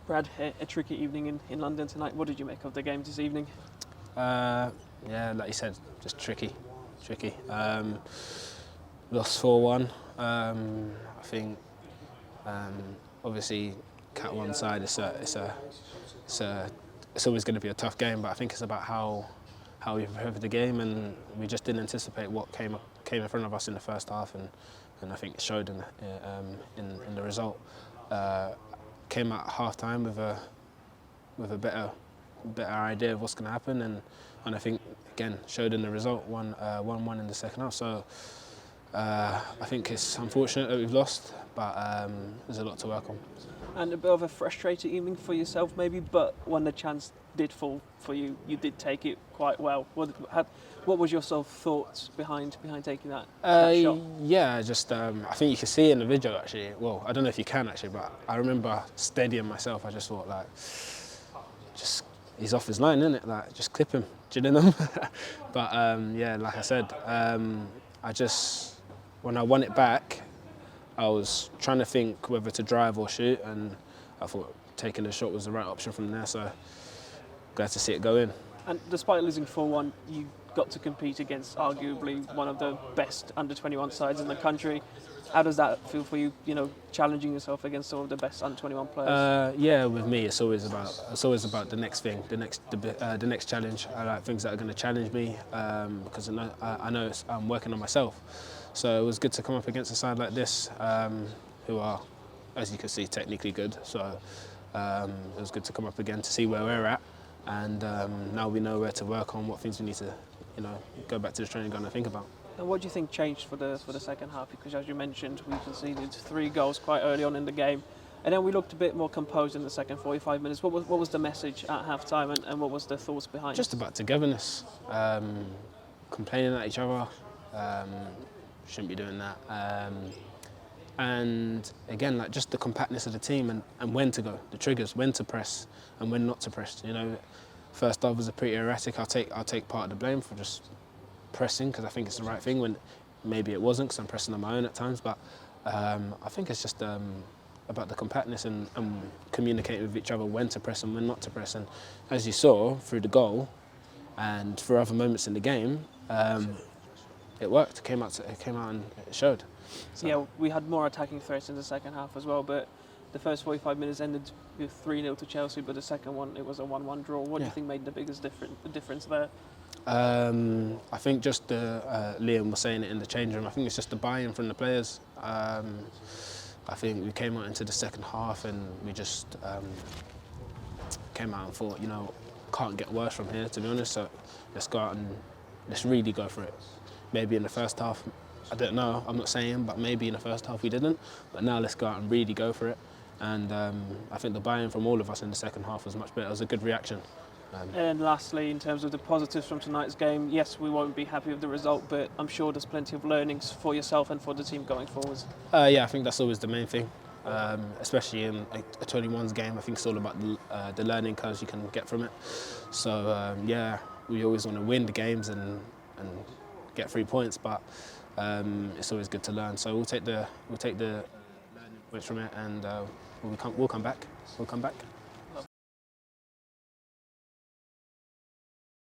Brad, a tricky evening in London tonight. What did you make of the game this evening? Yeah, like you said, just tricky. Lost 4-1. I think obviously Cat one side it's always going to be a tough game, but I think it's about how we prepare for the game, and we just didn't anticipate what came in front of us in the first half, and I think it showed in the result. Came out half time with a better idea of what's going to happen, and I think again showed in the result. 1-1 in the second half. So I think it's unfortunate that we've lost, but there's a lot to work on. And a bit of a frustrating evening for yourself maybe, but when the chance did fall for you, you did take it quite well. What was your sort of thoughts behind taking that shot? Yeah, just I think you can see it in the video actually. Well, I don't know if you can actually, but I remember steadying myself. I just thought like, he's off his line, isn't it? Like, just clip him, do you know? But yeah, like I said, when I won it back, I was trying to think whether to drive or shoot, and I thought taking the shot was the right option from there. So glad to see it go in. And despite losing 4-1, you got to compete against arguably one of the best under-21 sides in the country. How does that feel for you? You know, challenging yourself against some of the best under-21 players. Yeah, with me, it's always about the next thing, the next challenge. I like things that are going to challenge me because I know I'm working on myself. So it was good to come up against a side like this, who are, as you can see, technically good. So it was good to come up again to see where we're at, and now we know where to work on, what things we need to, go back to the training ground and think about. And what do you think changed for the second half? Because as you mentioned, we conceded 3 goals quite early on in the game, and then we looked a bit more composed in the second 45 minutes. What was the message at half time, and what was the thoughts behind it? Just about togetherness, complaining at each other. Shouldn't be doing that. And again, like just the compactness of the team and when to go, the triggers, when to press and when not to press. First half was pretty erratic. I'll take part of the blame for just pressing because I think it's the right thing when maybe it wasn't because I'm pressing on my own at times. But I think it's just about the compactness and communicating with each other when to press and when not to press. And as you saw through the goal and for other moments in the game, it worked. It came out and it showed. So. Yeah, we had more attacking threats in the second half as well, but the first 45 minutes ended with 3-0 to Chelsea, but the second one, it was a 1-1 draw. What do you think made the biggest difference there? I think just Liam was saying it in the change room. I think it's just the buy-in from the players. I think we came out into the second half and we just came out and thought, can't get worse from here, to be honest. So let's go out and let's really go for it. Maybe in the first half, I don't know, I'm not saying, but maybe in the first half we didn't. But now let's go out and really go for it. And I think the buy-in from all of us in the second half was much better. It was a good reaction. And lastly, in terms of the positives from tonight's game, yes, we won't be happy with the result, but I'm sure there's plenty of learnings for yourself and for the team going forwards. Yeah, I think that's always the main thing, especially in a 21s game. I think it's all about the learning curves you can get from it. So yeah, we always want to win the games and get 3 points, but it's always good to learn. So we'll take the learning points from it, and we'll come back.